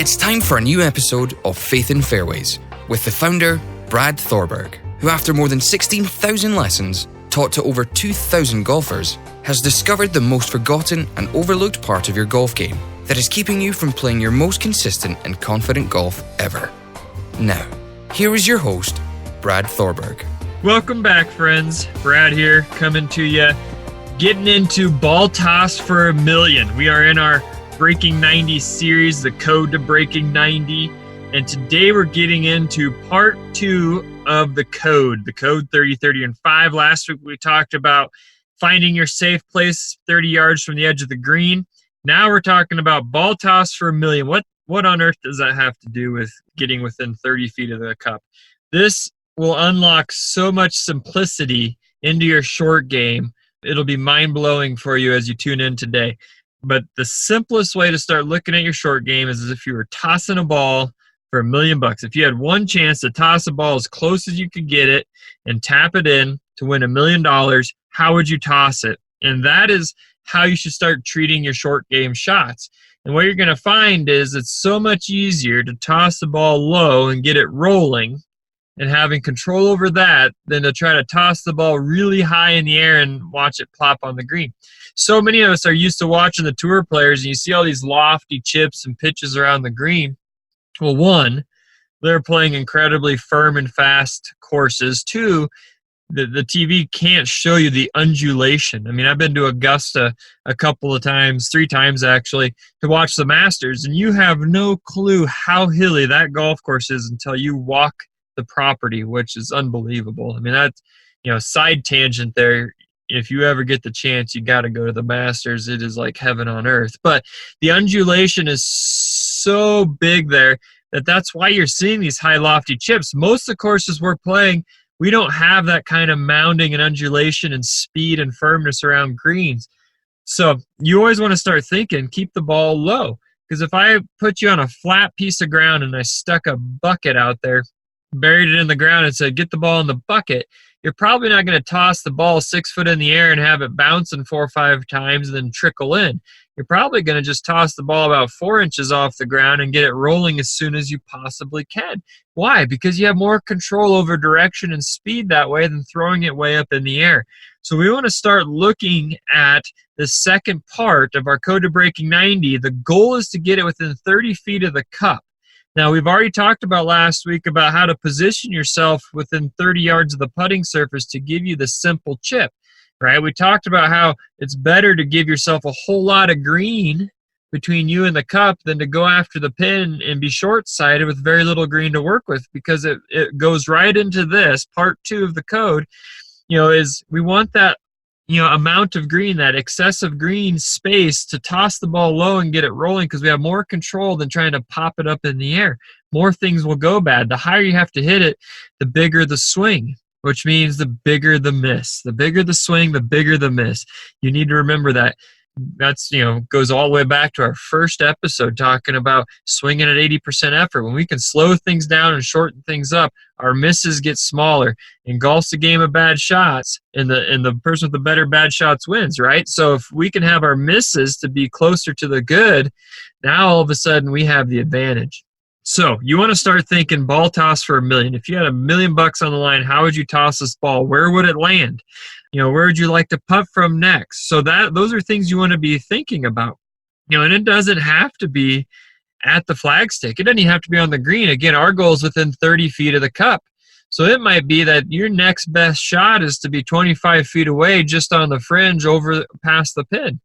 It's time for a new episode of Faith in Fairways with the founder, Brad Thorberg, who after more than 16,000 lessons taught to over 2,000 golfers, has discovered the most forgotten and overlooked part of your golf game that is keeping you from playing your most consistent and confident golf ever. Now, here is your host, Brad Thorberg. Welcome back, friends. Brad here, coming to you, getting into ball toss for a million. We are in our Breaking 90 series, the Code to Breaking 90, and today we're getting into part 2 of the Code 30, 30, and 5. Last week we talked about finding your safe place 30 yards from the edge of the green. Now we're talking about ball toss for a million. What on earth does that have to do with getting within 30 feet of the cup? This will unlock so much simplicity into your short game. It'll be mind-blowing for you as you tune in today. But the simplest way to start looking at your short game is as if you were tossing a ball for $1 million. If you had one chance to toss a ball as close as you could get it and tap it in to win $1 million, how would you toss it? And that is how you should start treating your short game shots. And what you're going to find is it's so much easier to toss the ball low and get it rolling and having control over that than to try to toss the ball really high in the air and watch it plop on the green. So many of us are used to watching the tour players, and you see all these lofty chips and pitches around the green. Well, one, they're playing incredibly firm and fast courses. Two, the TV can't show you the undulation. I mean, I've been to Augusta a couple of times, 3 times actually, to watch the Masters, and you have no clue how hilly that golf course is until you walk the property, which is unbelievable. I mean, that's, side tangent there. If you ever get the chance, you got to go to the Masters. It is like heaven on earth. But the undulation is so big there that's why you're seeing these high lofty chips. Most of the courses we're playing, we don't have that kind of mounding and undulation and speed and firmness around greens. So you always want to start thinking, keep the ball low. Because if I put you on a flat piece of ground and I stuck a bucket out there, buried it in the ground and said, get the ball in the bucket, you're probably not going to toss the ball 6 foot in the air and have it bouncing 4 or 5 times and then trickle in. You're probably going to just toss the ball about 4 inches off the ground and get it rolling as soon as you possibly can. Why? Because you have more control over direction and speed that way than throwing it way up in the air. So we want to start looking at the second part of our Code to Breaking 90. The goal is to get it within 30 feet of the cup. Now, we've already talked about last week about how to position yourself within 30 yards of the putting surface to give you the simple chip, right? We talked about how it's better to give yourself a whole lot of green between you and the cup than to go after the pin and be short-sighted with very little green to work with, because it goes right into this, part 2 of the code, is we want that amount of green, that excessive green space to toss the ball low and get it rolling, because we have more control than trying to pop it up in the air. More things will go bad. The higher you have to hit it, the bigger the swing, which means the bigger the miss. The bigger the swing, the bigger the miss. You need to remember that. That's, goes all the way back to our first episode talking about swinging at 80% effort. When we can slow things down and shorten things up, our misses get smaller. And golf's a game of bad shots, and the person with the better bad shots wins, right? So if we can have our misses to be closer to the good, now all of a sudden we have the advantage. So you want to start thinking ball toss for $1 million. If you had $1 million on the line, how would you toss this ball? Where would it land? Where would you like to putt from next? So those are things you want to be thinking about. And it doesn't have to be at the flagstick. It doesn't even have to be on the green. Again, our goal is within 30 feet of the cup. So it might be that your next best shot is to be 25 feet away just on the fringe over past the pin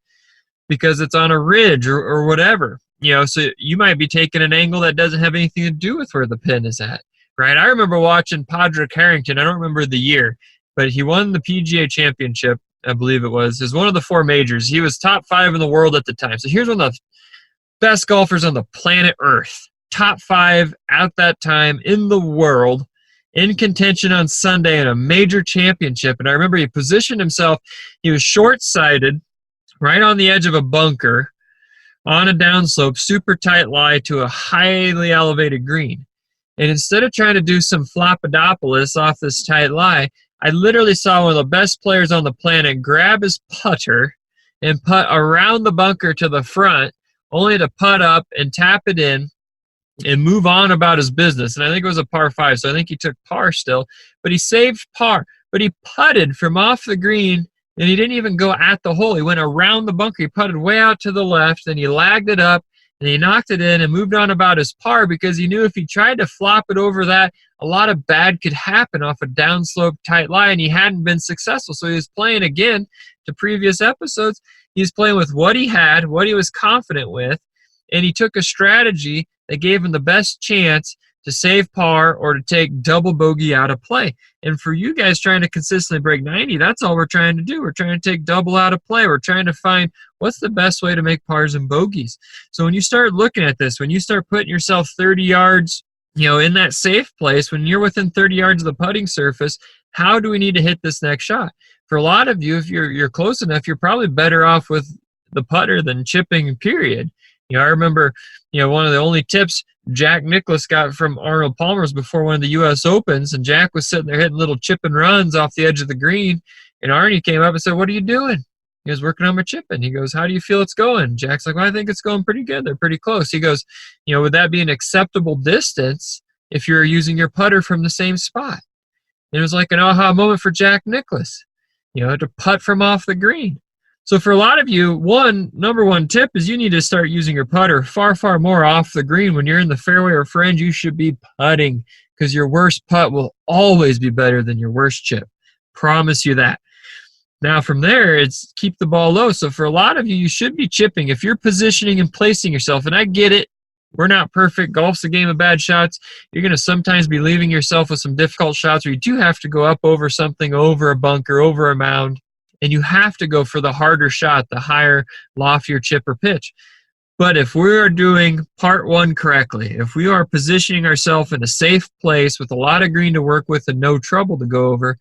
because it's on a ridge or whatever. So you might be taking an angle that doesn't have anything to do with where the pin is at, right? I remember watching Padraig Harrington. I don't remember the year, but he won the PGA Championship, I believe it was. It was one of the 4 majors. He was top 5 in the world at the time. So here's one of the best golfers on the planet Earth. Top 5 at that time in the world, in contention on Sunday in a major championship. And I remember he positioned himself. He was short-sighted, right on the edge of a bunker, on a downslope, super tight lie to a highly elevated green. And instead of trying to do some Floppadopoulos off this tight lie, I literally saw one of the best players on the planet grab his putter and putt around the bunker to the front, only to putt up and tap it in and move on about his business. And I think it was a par 5, so I think he took par still, but he saved par. But he putted from off the green, and he didn't even go at the hole. He went around the bunker. He putted way out to the left, and he lagged it up, and he knocked it in and moved on about his par because he knew if he tried to flop it over that, a lot of bad could happen off a downslope tight lie, and he hadn't been successful. So he was playing again to previous episodes. He was playing with what he had, what he was confident with, and he took a strategy that gave him the best chance to save par or to take double bogey out of play. And for you guys trying to consistently break 90, that's all we're trying to do. We're trying to take double out of play. We're trying to find what's the best way to make pars and bogeys. So when you start looking at this, when you start putting yourself 30 yards, in that safe place, when you're within 30 yards of the putting surface, how do we need to hit this next shot? For a lot of you, if you're close enough, you're probably better off with the putter than chipping, period. I remember, one of the only tips Jack Nicklaus got from Arnold Palmer's before one of the U.S. Opens, and Jack was sitting there hitting little chip and runs off the edge of the green, and Arnie came up and said, "What are you doing?" He was working on my chipping. He goes, "How do you feel it's going?" Jack's like, "Well, I think it's going pretty good. They're pretty close." He goes, "Would that be an acceptable distance if you're using your putter from the same spot?" And it was like an aha moment for Jack Nicklaus, to putt from off the green. So for a lot of you, number one tip is you need to start using your putter far, far more off the green. When you're in the fairway or fringe, you should be putting because your worst putt will always be better than your worst chip. Promise you that. Now from there, it's keep the ball low. So for a lot of you, you should be chipping. If you're positioning and placing yourself, and I get it, we're not perfect. Golf's a game of bad shots. You're going to sometimes be leaving yourself with some difficult shots where you do have to go up over something, over a bunker, over a mound. And you have to go for the harder shot, the higher, loftier chip or pitch. But if we are doing part one correctly, if we are positioning ourselves in a safe place with a lot of green to work with and no trouble to go over,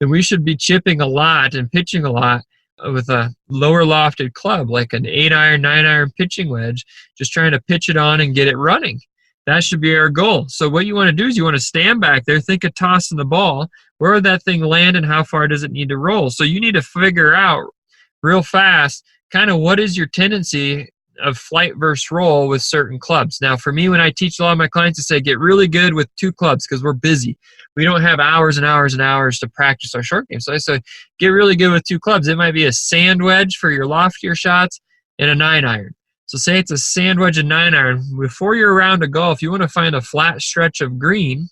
then we should be chipping a lot and pitching a lot with a lower lofted club, like an 8-iron, 9-iron pitching wedge, just trying to pitch it on and get it running. That should be our goal. So what you want to do is you want to stand back there, think of tossing the ball. Where would that thing land and how far does it need to roll? So you need to figure out real fast kind of what is your tendency of flight versus roll with certain clubs. Now for me, when I teach a lot of my clients, I say get really good with 2 clubs because we're busy. We don't have hours and hours and hours to practice our short game. So I say get really good with 2 clubs. It might be a sand wedge for your loftier shots and a 9-iron. So say it's a sand wedge and 9-iron. Before you're around a golf, you want to find a flat stretch of green,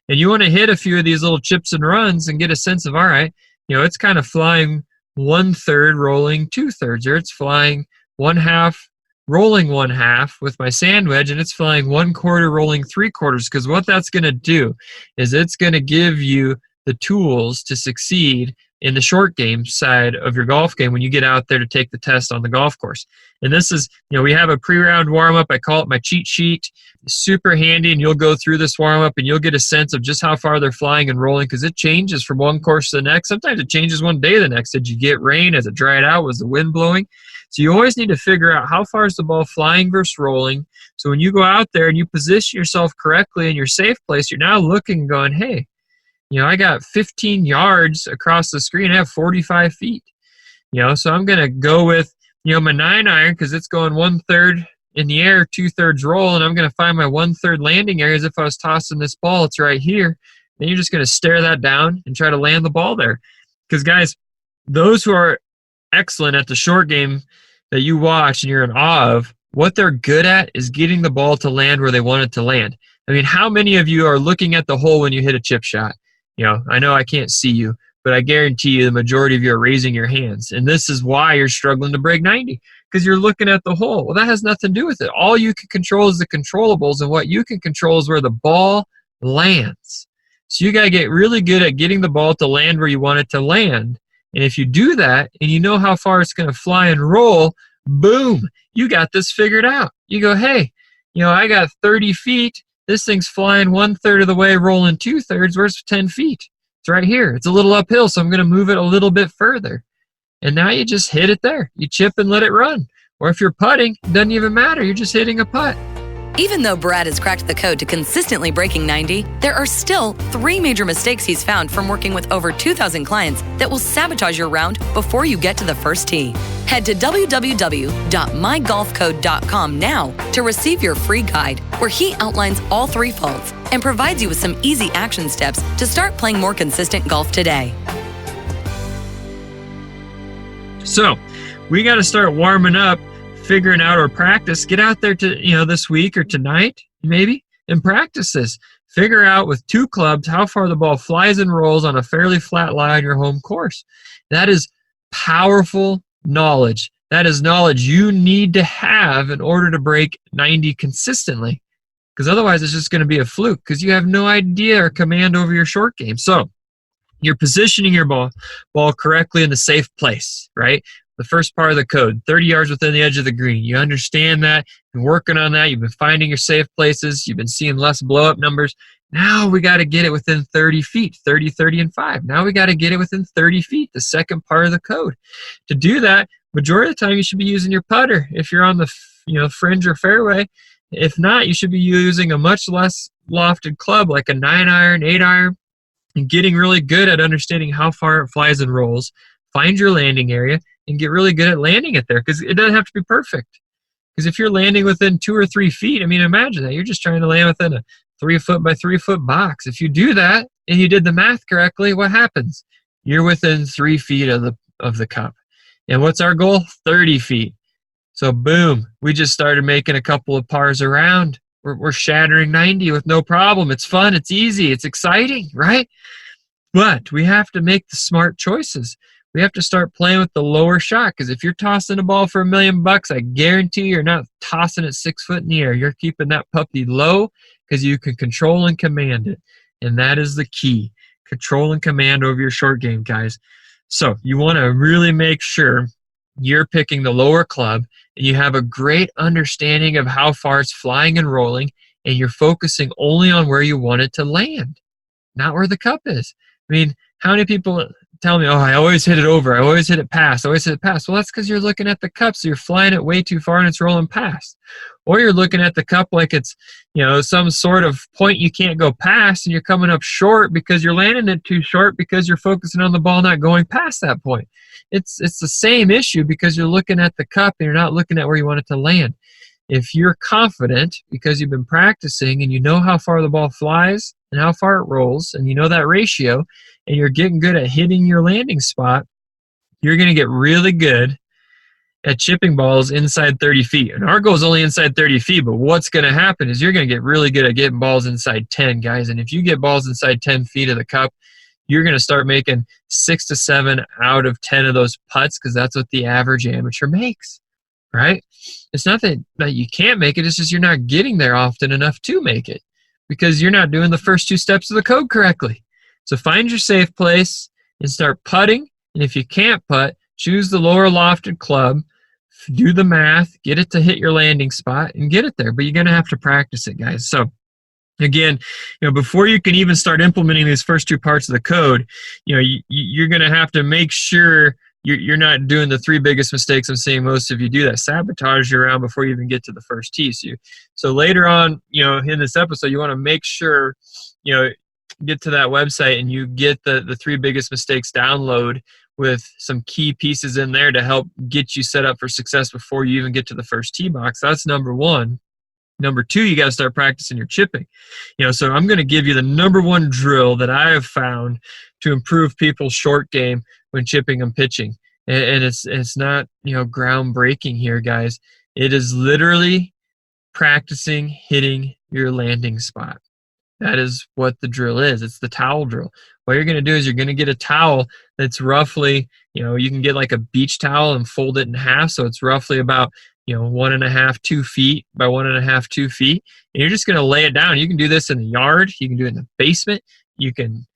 and you want to hit a few of these little chips and runs and get a sense of, all right, it's kind of flying 1/3, rolling 2/3, or it's flying 1/2, rolling 1/2 with my sand wedge, and it's flying 1/4, rolling 3/4. Because what that's going to do is it's going to give you the tools to succeed in the short game side of your golf game when you get out there to take the test on the golf course. And this is, we have a pre-round warm-up. I call it my cheat sheet. It's super handy, and you'll go through this warm-up, and you'll get a sense of just how far they're flying and rolling because it changes from one course to the next. Sometimes it changes one day to the next. Did you get rain? Has it dried out? Was the wind blowing? So you always need to figure out how far is the ball flying versus rolling. So when you go out there and you position yourself correctly in your safe place, you're now looking and going, hey, I got 15 yards across the screen. I have 45 feet. So I'm going to go with, my 9-iron because it's going 1/3 in the air, 2/3 roll, and I'm going to find my 1/3 landing area as if I was tossing this ball. It's right here. Then you're just going to stare that down and try to land the ball there. Because, guys, those who are excellent at the short game that you watch and you're in awe of, what they're good at is getting the ball to land where they want it to land. I mean, how many of you are looking at the hole when you hit a chip shot? I know I can't see you, but I guarantee you the majority of you are raising your hands. And this is why you're struggling to break 90, because you're looking at the hole. Well, that has nothing to do with it. All you can control is the controllables, and what you can control is where the ball lands. So you got to get really good at getting the ball to land where you want it to land. And if you do that, and you know how far it's going to fly and roll, boom, you got this figured out. You go, hey, I got 30 feet. This thing's flying 1/3 of the way, rolling 2/3. Where's 10 feet? It's right here. It's a little uphill, so I'm going to move it a little bit further. And now you just hit it there. You chip and let it run. Or if you're putting, it doesn't even matter. You're just hitting a putt. Even though Brad has cracked the code to consistently breaking 90, there are still 3 major mistakes he's found from working with over 2,000 clients that will sabotage your round before you get to the first tee. Head to www.mygolfcode.com now to receive your free guide, where he outlines all 3 faults and provides you with some easy action steps to start playing more consistent golf today. So, we got to start warming up, figuring out our practice. Get out there to, this week or tonight, maybe, and practice this. Figure out with 2 clubs how far the ball flies and rolls on a fairly flat lie on your home course. That is powerful knowledge. That is knowledge you need to have in order to break 90 consistently, because otherwise it's just going to be a fluke because you have no idea or command over your short game. So you're positioning your ball correctly in the safe place, right? The first part of the code, 30 yards within the edge of the green. You understand that. You've been working on that. You've been finding your safe places. You've been seeing less blow-up numbers. Now we got to get it within 30 feet, 30, 30, and 5. Now we got to get it within 30 feet, the second part of the code. To do that, majority of the time you should be using your putter if you're on the fringe or fairway. If not, you should be using a much less lofted club like a 9-iron, 8-iron, and getting really good at understanding how far it flies and rolls. Find your landing area and get really good at landing it there, because it doesn't have to be perfect. Because if you're landing within 2 or 3 feet, imagine that. You're just trying to land within a 3-foot by 3-foot box. If you do that and you did the math correctly, what happens? You're within 3 feet of the cup. And what's our goal? 30 feet. So boom, we just started making a couple of pars around. We're shattering 90 with no problem. It's fun. It's easy. It's exciting, right? But we have to make the smart choices. We have to start playing with the lower shot, because if you're tossing a ball for $1 million, I guarantee you're not tossing it 6 foot in the air. You're keeping that puppy low because you can control and command it. And that is the key. Control and command over your short game, guys. So you want to really make sure you're picking the lower club and you have a great understanding of how far it's flying and rolling, and you're focusing only on where you want it to land, not where the cup is. How many people tell me, I always hit it over, I always hit it past, I always hit it past? Well, that's because you're looking at the cup, so you're flying it way too far and it's rolling past. Or you're looking at the cup like it's, some sort of point you can't go past, and you're coming up short because you're landing it too short because you're focusing on the ball not going past that point. It's the same issue because you're looking at the cup and you're not looking at where you want it to land. If you're confident because you've been practicing and you know how far the ball flies and how far it rolls, and you know that ratio, and you're getting good at hitting your landing spot, you're going to get really good at chipping balls inside 30 feet. And our goal is only inside 30 feet, but what's going to happen is you're going to get really good at getting balls inside 10, guys. And if you get balls inside 10 feet of the cup, you're going to start making 6 to 7 out of 10 of those putts, because that's what the average amateur makes, right? It's not that you can't make it, it's just you're not getting there often enough to make it because you're not doing the first 2 steps of the code correctly. So find your safe place and start putting. And if you can't putt, choose the lower lofted club, do the math, get it to hit your landing spot, and get it there. But you're going to have to practice it, guys. So again, before you can even start implementing these first 2 parts of the code, you're going to have to make sure you're not doing the 3 biggest mistakes I'm seeing most of you do, that sabotage you around before you even get to the first tee. So later on, in this episode, you want to make sure, get to that website and you get the 3 biggest mistakes download with some key pieces in there to help get you set up for success before you even get to the first tee box. That's number 1. Number 2, you got to start practicing your chipping. So I'm going to give you the number 1 drill that I have found to improve people's short game when chipping and pitching. And it's not, groundbreaking here, guys. It is literally practicing hitting your landing spot. That is what the drill is. It's the towel drill. What you're going to do is you're going to get a towel that's roughly, you can get like a beach towel and fold it in half. So it's roughly about, 1.5, 2 feet by 1.5, 2 feet. And you're just going to lay it down. You can do this in the yard. You can do it in the basement. You can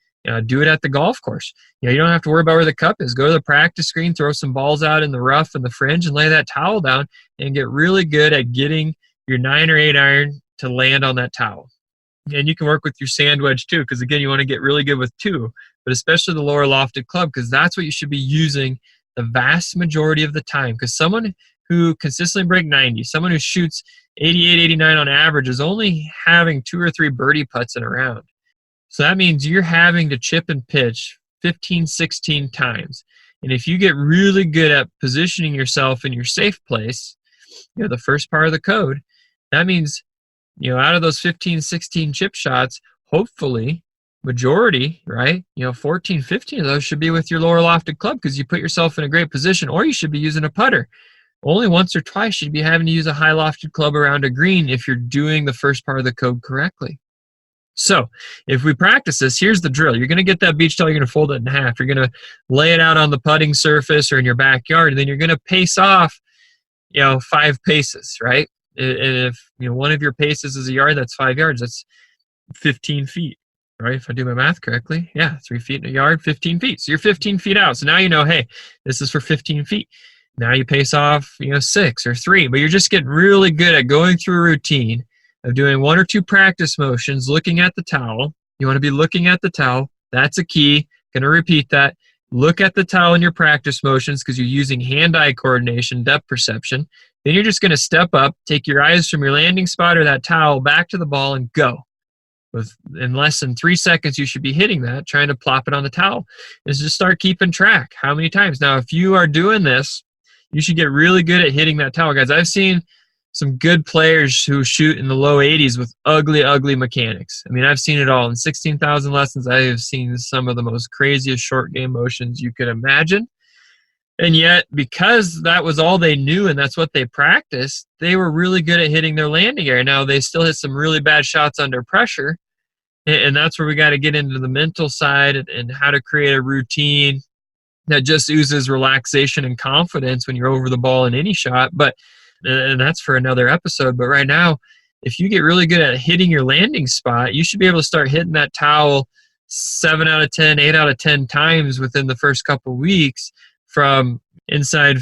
do it at the golf course. You don't have to worry about where the cup is. Go to the practice screen, throw some balls out in the rough and the fringe, and lay that towel down and get really good at getting your 9 or 8 iron to land on that towel. And you can work with your sand wedge too, because again, you want to get really good with 2, but especially the lower lofted club, because that's what you should be using the vast majority of the time. Because someone who consistently break 90, someone who shoots 88, 89 on average is only having 2 or 3 birdie putts in a round. So that means you're having to chip and pitch 15, 16 times. And if you get really good at positioning yourself in your safe place, the first part of the code, that means, out of those 15, 16 chip shots, hopefully majority, right? 14, 15 of those should be with your lower lofted club because you put yourself in a great position, or you should be using a putter. Only once or twice should you be having to use a high lofted club around a green if you're doing the first part of the code correctly. So if we practice this, here's the drill. You're going to get that beach towel, you're going to fold it in half. You're going to lay it out on the putting surface or in your backyard, and then you're going to pace off, 5 paces, right? And if one of your paces is a yard, that's 5 yards. That's 15 feet, right? If I do my math correctly, 3 feet in a yard, 15 feet. So you're 15 feet out. So now hey, this is for 15 feet. Now you pace off, 6 or 3, but you're just getting really good at going through a routine of doing 1 or 2 practice motions, looking at the towel. You want to be looking at the towel. That's a key. Going to repeat that. Look at the towel in your practice motions because you're using hand-eye coordination, depth perception. Then you're just going to step up, take your eyes from your landing spot or that towel back to the ball and go. In less than 3 seconds, you should be hitting that, trying to plop it on the towel. And just start keeping track. How many times? Now, if you are doing this, you should get really good at hitting that towel. Guys, I've seen some good players who shoot in the low 80s with ugly, ugly mechanics. I mean, I've seen it all. In 16,000 lessons, I have seen some of the most craziest short game motions you could imagine. And yet, because that was all they knew and that's what they practiced, they were really good at hitting their landing area. Now, they still hit some really bad shots under pressure, and that's where we got to get into the mental side and how to create a routine that just oozes relaxation and confidence when you're over the ball in any shot. And that's for another episode. But right now, if you get really good at hitting your landing spot, you should be able to start hitting that towel 7 out of 10, 8 out of 10 times within the first couple of weeks from inside,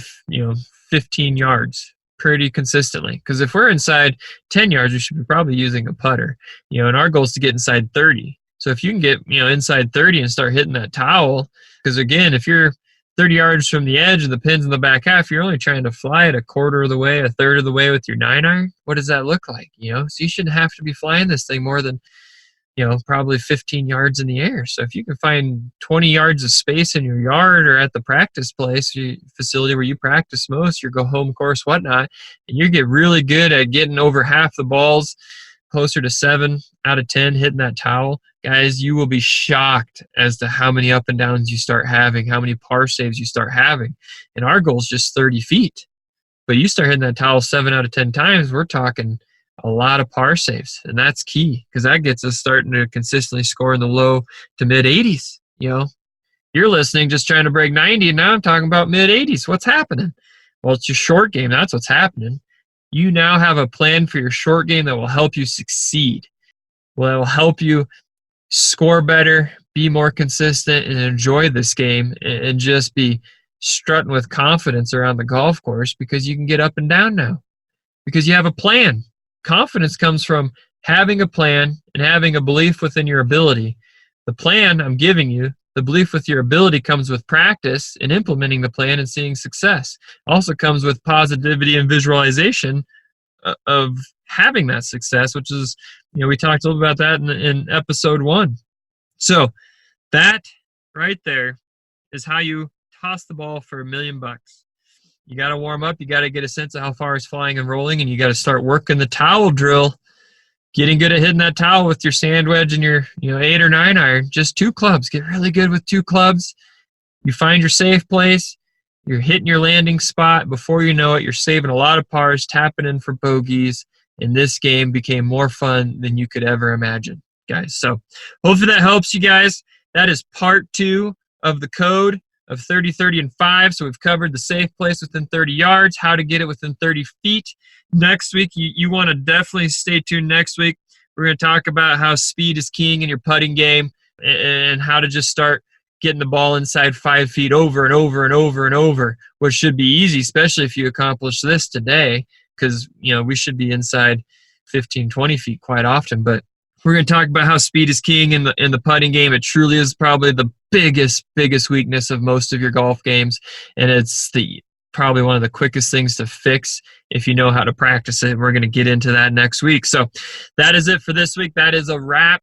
15 yards pretty consistently. Because if we're inside 10 yards, we should be probably using a putter, and our goal is to get inside 30. So if you can get, inside 30 and start hitting that towel, because again, if you're 30 yards from the edge and the pin's in the back half, you're only trying to fly it a quarter of the way, a third of the way with your 9-iron. What does that look like? So you shouldn't have to be flying this thing more than, probably 15 yards in the air. So if you can find 20 yards of space in your yard or at the practice place, facility where you practice most, your go home course, whatnot, and you get really good at getting over half the balls, closer to 7 out of 10 hitting that towel, guys, you will be shocked as to how many up and downs you start having, how many par saves you start having. And our goal is just 30 feet. But you start hitting that towel 7 out of 10 times, we're talking a lot of par saves. And that's key because that gets us starting to consistently score in the low to mid 80s. You're listening just trying to break 90, and now I'm talking about mid 80s. What's happening? Well, it's your short game. That's what's happening. You now have a plan for your short game that will help you succeed. Well, it will help you score better, be more consistent, and enjoy this game and just be strutting with confidence around the golf course because you can get up and down now because you have a plan. Confidence comes from having a plan and having a belief within your ability. The plan I'm giving you, the belief with your ability comes with practice and implementing the plan and seeing success. Also comes with positivity and visualization of having that success, which is, we talked a little about that in episode 1. So that right there is how you toss the ball for $1 million. You got to warm up. You got to get a sense of how far it's flying and rolling, and you got to start working the towel drill, getting good at hitting that towel with your sand wedge and your 8 or 9 iron. Just 2 clubs. Get really good with 2 clubs. You find your safe place. You're hitting your landing spot. Before you know it, you're saving a lot of pars, tapping in for bogeys, and this game became more fun than you could ever imagine, guys. So hopefully that helps you guys. That is part 2 of the code of 30, 30, and 5. So we've covered the safe place within 30 yards, how to get it within 30 feet. Next week, you want to definitely stay tuned next week. We're going to talk about how speed is king in your putting game and how to just start getting the ball inside 5 feet over and over and over and over, which should be easy, especially if you accomplish this today, because, we should be inside 15, 20 feet quite often. But we're going to talk about how speed is king in the putting game. It truly is probably the biggest weakness of most of your golf games, and it's the probably one of the quickest things to fix if you know how to practice it. We're going to get into that next week. So that is it for this week. That is a wrap.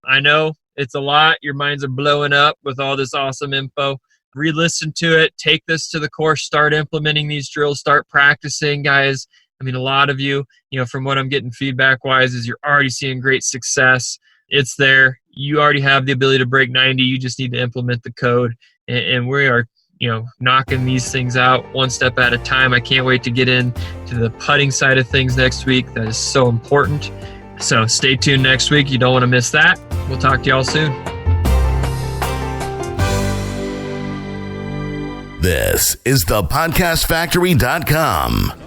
I know it's a lot. Your minds are blowing up with all this awesome info. Re-listen to it. Take this to the course. Start implementing these drills. Start practicing, guys. I mean, a lot of you, from what I'm getting feedback-wise, is you're already seeing great success. It's there. You already have the ability to break 90. You just need to implement the code. And we are, knocking these things out one step at a time. I can't wait to get into the putting side of things next week. That is so important. So stay tuned next week. You don't want to miss that. We'll talk to y'all soon. This is thepodcastfactory.com.